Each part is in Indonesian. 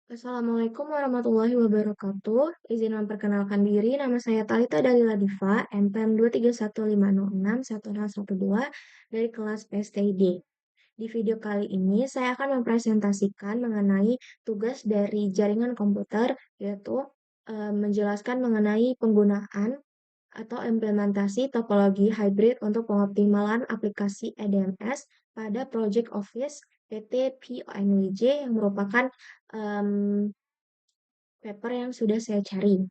Assalamualaikum warahmatullahi wabarakatuh. Izin memperkenalkan diri, nama saya Talita Dalila Diva, NPM 231506112 dari kelas PSTID. Di video kali ini, saya akan mempresentasikan mengenai tugas dari jaringan komputer, yaitu menjelaskan mengenai penggunaan atau implementasi topologi hybrid untuk pengoptimalan aplikasi EDMS pada Project Office PT PONWJ yang merupakan paper yang sudah saya cari.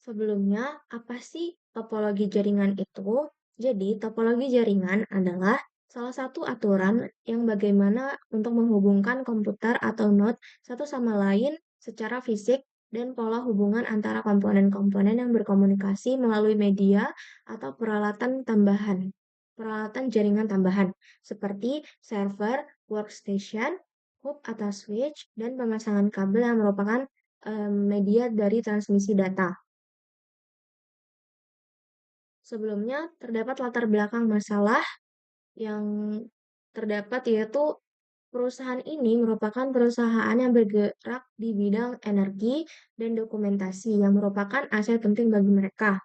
Sebelumnya, apa sih topologi jaringan itu? Jadi, topologi jaringan adalah salah satu aturan yang bagaimana untuk menghubungkan komputer atau node satu sama lain secara fisik dan pola hubungan antara komponen-komponen yang berkomunikasi melalui media atau peralatan jaringan tambahan, seperti server, workstation, hub atau switch, dan pemasangan kabel yang merupakan media dari transmisi data. Sebelumnya, terdapat latar belakang masalah yang terdapat yaitu perusahaan ini merupakan perusahaan yang bergerak di bidang energi dan dokumentasi yang merupakan aset penting bagi mereka.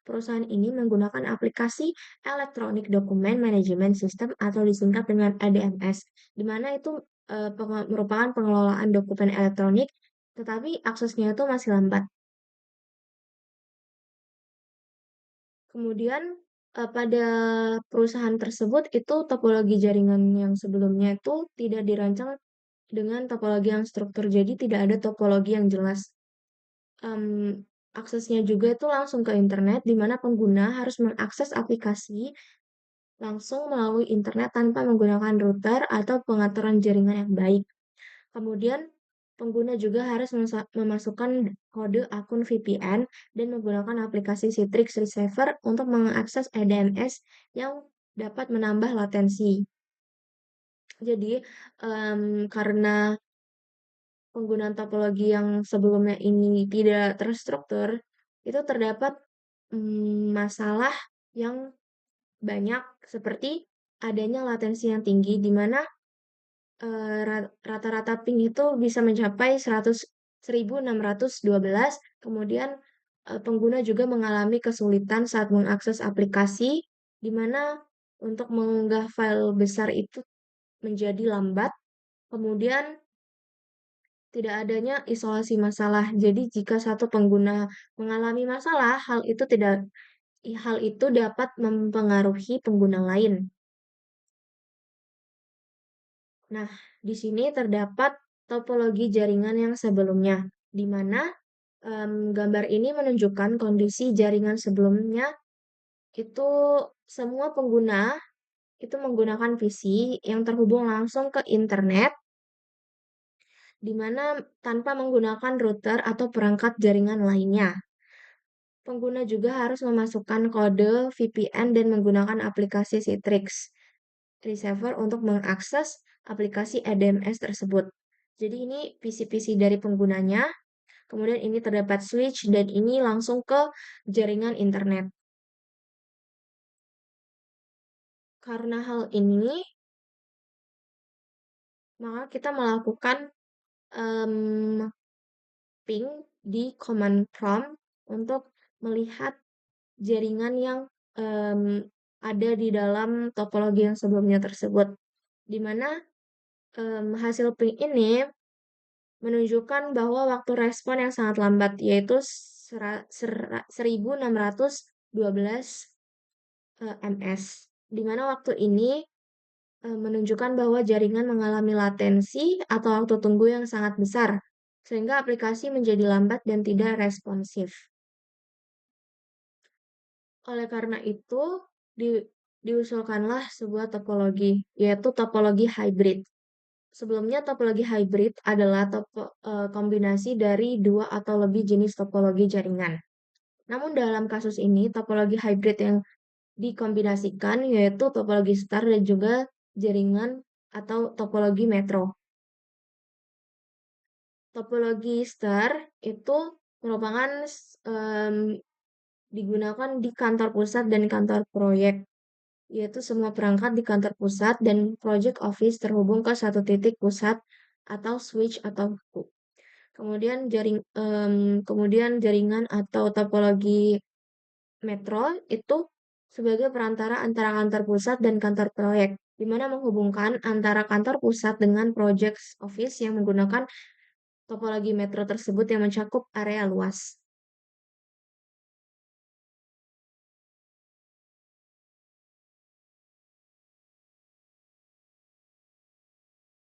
Perusahaan ini menggunakan aplikasi Electronic Document Management System atau disingkat dengan EDMS, di mana itu merupakan pengelolaan dokumen elektronik, tetapi aksesnya itu masih lambat. Kemudian pada perusahaan tersebut itu topologi jaringan yang sebelumnya itu tidak dirancang dengan topologi yang struktur, jadi tidak ada topologi yang jelas. Aksesnya juga itu langsung ke internet, di mana pengguna harus mengakses aplikasi langsung melalui internet tanpa menggunakan router atau pengaturan jaringan yang baik. Kemudian, pengguna juga harus memasukkan kode akun VPN dan menggunakan aplikasi Citrix Receiver untuk mengakses EDMS yang dapat menambah latensi. Jadi, karena penggunaan topologi yang sebelumnya ini tidak terstruktur, itu terdapat masalah yang banyak seperti adanya latensi yang tinggi, di mana rata-rata ping itu bisa mencapai 1612. Kemudian pengguna juga mengalami kesulitan saat mengakses aplikasi, di mana untuk mengunggah file besar itu menjadi lambat. Kemudian tidak adanya isolasi masalah. Jadi jika satu pengguna mengalami masalah, hal itu dapat mempengaruhi pengguna lain. Nah, di sini terdapat topologi jaringan yang sebelumnya, di mana gambar ini menunjukkan kondisi jaringan sebelumnya itu semua pengguna itu menggunakan PC yang terhubung langsung ke internet, di mana tanpa menggunakan router atau perangkat jaringan lainnya. Pengguna juga harus memasukkan kode VPN dan menggunakan aplikasi Citrix Receiver untuk mengakses aplikasi EDMS tersebut. Jadi ini PC-PC dari penggunanya, kemudian ini terdapat switch dan ini langsung ke jaringan internet. Karena hal ini, maka kita melakukan ping di command prompt untuk melihat jaringan yang ada di dalam topologi yang sebelumnya tersebut, di mana hasil ping ini menunjukkan bahwa waktu respon yang sangat lambat, yaitu 1612 ms, di mana waktu ini menunjukkan bahwa jaringan mengalami latensi atau waktu tunggu yang sangat besar, sehingga aplikasi menjadi lambat dan tidak responsif. Oleh karena itu, diusulkanlah sebuah topologi, yaitu topologi hybrid. Sebelumnya, topologi hybrid adalah kombinasi dari dua atau lebih jenis topologi jaringan. Namun dalam kasus ini, topologi hybrid yang dikombinasikan yaitu topologi star dan juga jaringan atau topologi metro. Topologi star itu merupakan digunakan di kantor pusat dan kantor proyek, yaitu semua perangkat di kantor pusat dan project office terhubung ke satu titik pusat atau switch atau hub. Kemudian jaringan atau topologi metro itu sebagai perantara antara kantor pusat dan kantor proyek, di mana menghubungkan antara kantor pusat dengan project office yang menggunakan topologi metro tersebut yang mencakup area luas.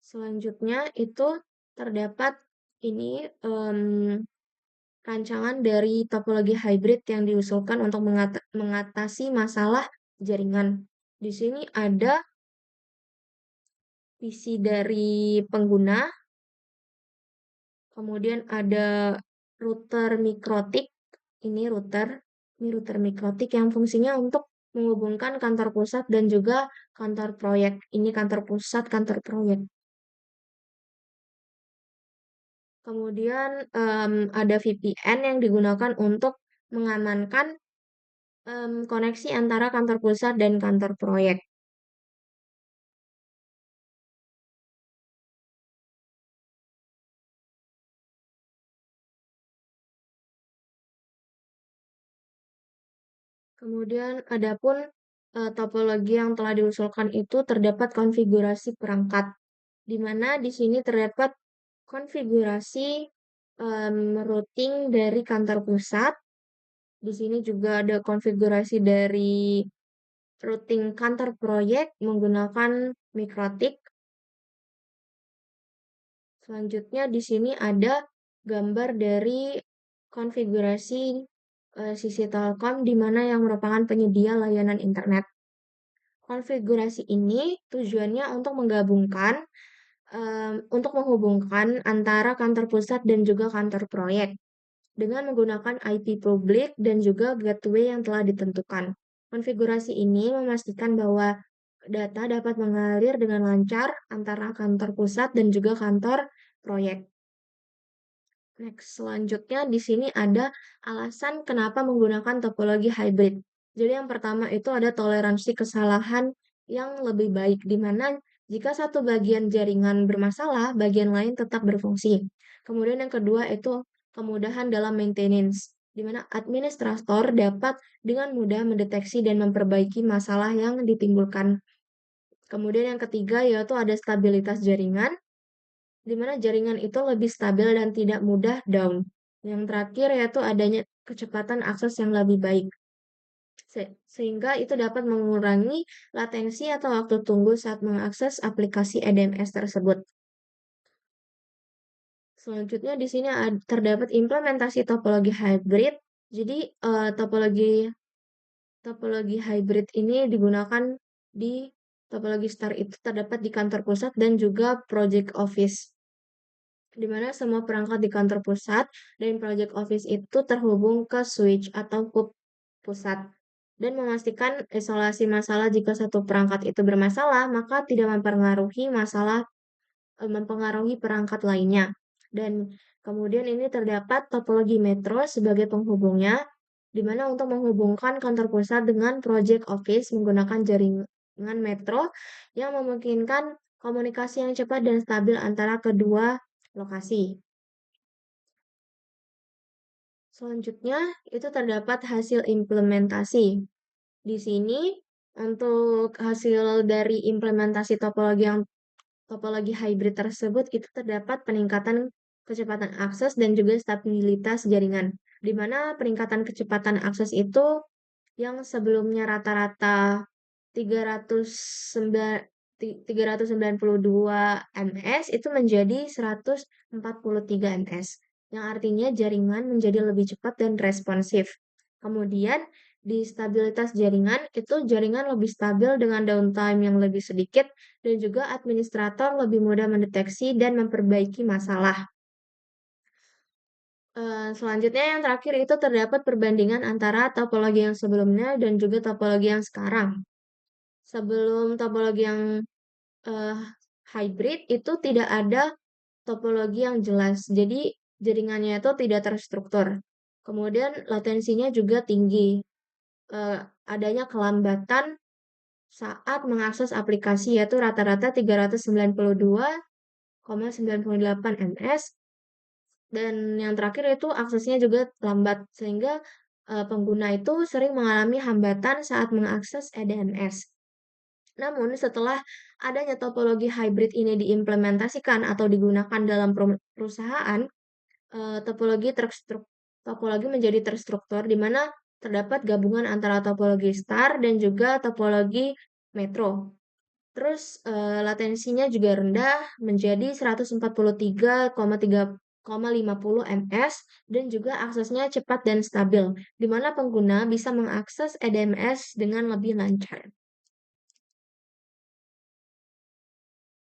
Selanjutnya itu terdapat ini rancangan dari topologi hybrid yang diusulkan untuk mengatasi masalah jaringan. Di sini ada visi dari pengguna, kemudian ada router mikrotik. Ini router mikrotik yang fungsinya untuk menghubungkan kantor pusat dan juga kantor proyek. Ini kantor pusat, kantor proyek. Kemudian ada VPN yang digunakan untuk mengamankan koneksi antara kantor pusat dan kantor proyek. Kemudian adapun topologi yang telah diusulkan itu terdapat konfigurasi perangkat, di mana di sini terdapat konfigurasi routing dari kantor pusat. Di sini juga ada konfigurasi dari routing kantor proyek menggunakan mikrotik. Selanjutnya di sini ada gambar dari konfigurasi sisi Telkom di mana yang merupakan penyedia layanan internet. Konfigurasi ini tujuannya untuk menghubungkan antara kantor pusat dan juga kantor proyek dengan menggunakan IP publik dan juga gateway yang telah ditentukan. Konfigurasi ini memastikan bahwa data dapat mengalir dengan lancar antara kantor pusat dan juga kantor proyek. Next, selanjutnya di sini ada alasan kenapa menggunakan topologi hybrid. Jadi yang pertama itu ada toleransi kesalahan yang lebih baik, di mana jika satu bagian jaringan bermasalah, bagian lain tetap berfungsi. Kemudian yang kedua itu kemudahan dalam maintenance, di mana administrator dapat dengan mudah mendeteksi dan memperbaiki masalah yang ditimbulkan. Kemudian yang ketiga yaitu ada stabilitas jaringan, di mana jaringan itu lebih stabil dan tidak mudah down. Yang terakhir yaitu adanya kecepatan akses yang lebih baik, sehingga itu dapat mengurangi latensi atau waktu tunggu saat mengakses aplikasi EDMS tersebut. Selanjutnya di sini terdapat implementasi topologi hybrid. Jadi topologi hybrid ini digunakan di topologi star itu terdapat di kantor pusat dan juga project office, di mana semua perangkat di kantor pusat dan project office itu terhubung ke switch atau hub pusat dan memastikan isolasi masalah jika satu perangkat itu bermasalah, maka tidak mempengaruhi perangkat lainnya. Dan kemudian ini terdapat topologi metro sebagai penghubungnya, di mana untuk menghubungkan kantor pusat dengan project office menggunakan jaringan metro yang memungkinkan komunikasi yang cepat dan stabil antara kedua lokasi. Selanjutnya, itu terdapat hasil implementasi. Di sini, untuk hasil dari implementasi topologi hybrid tersebut, itu terdapat peningkatan kecepatan akses dan juga stabilitas jaringan. Di mana peningkatan kecepatan akses itu yang sebelumnya rata-rata 392 ms itu menjadi 143 ms, yang artinya jaringan menjadi lebih cepat dan responsif. Kemudian di stabilitas jaringan itu jaringan lebih stabil dengan downtime yang lebih sedikit dan juga administrator lebih mudah mendeteksi dan memperbaiki masalah. Selanjutnya yang terakhir itu terdapat perbandingan antara topologi yang sebelumnya dan juga topologi yang sekarang. Sebelum topologi yang uh, hybrid itu tidak ada topologi yang jelas. Jadi jaringannya itu tidak terstruktur. Kemudian latensinya juga tinggi. Adanya kelambatan saat mengakses aplikasi yaitu rata-rata 392 ms, dan yang terakhir itu aksesnya juga lambat, sehingga pengguna itu sering mengalami hambatan saat mengakses eDMS. Namun, setelah adanya topologi hybrid ini diimplementasikan atau digunakan dalam perusahaan, topologi menjadi terstruktur di mana terdapat gabungan antara topologi star dan juga topologi metro. Terus latensinya juga rendah menjadi 143,50 ms dan juga aksesnya cepat dan stabil, di mana pengguna bisa mengakses eDMS dengan lebih lancar.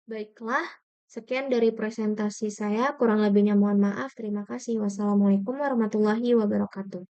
Baiklah, sekian dari presentasi saya. Kurang lebihnya mohon maaf. Terima kasih. Wassalamualaikum warahmatullahi wabarakatuh.